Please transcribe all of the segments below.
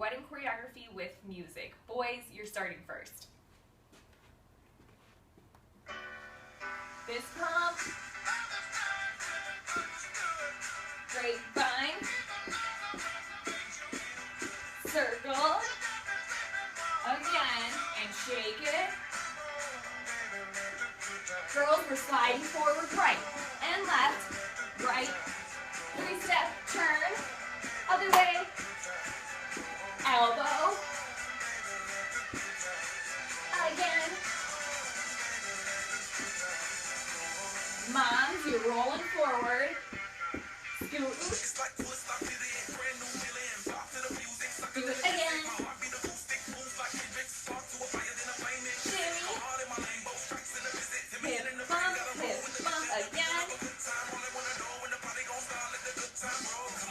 wedding choreography with music. Boys, you're starting first. Fist pump. Grapevine. Circle. Again, and shake it. Girls, we're sliding forward right and left, right, 3-step, turn, other way, elbow, again. Moms, you're rolling forward, scooting, do it again, shimmy, hip bump again,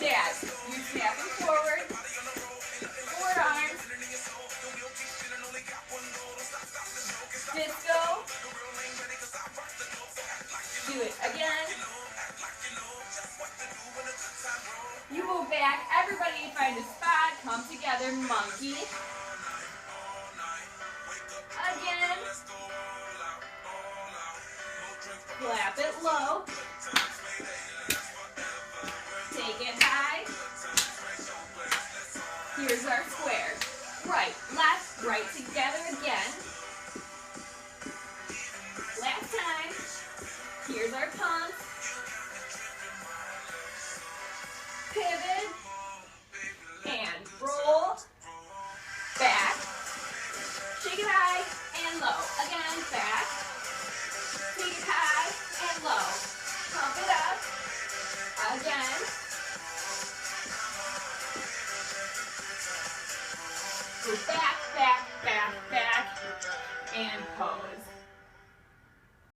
dad, you're snapping forward, forearms, disco, do it again, you move back, everybody find a spot, come together, monkey, again, clap it low, take it high, here's our square, right, left, right together again, last time, here's our pump, pivot, and roll, back, shake it high and low, again, back, take it high and low, pump it up, again, go back, back, back, back, and pose.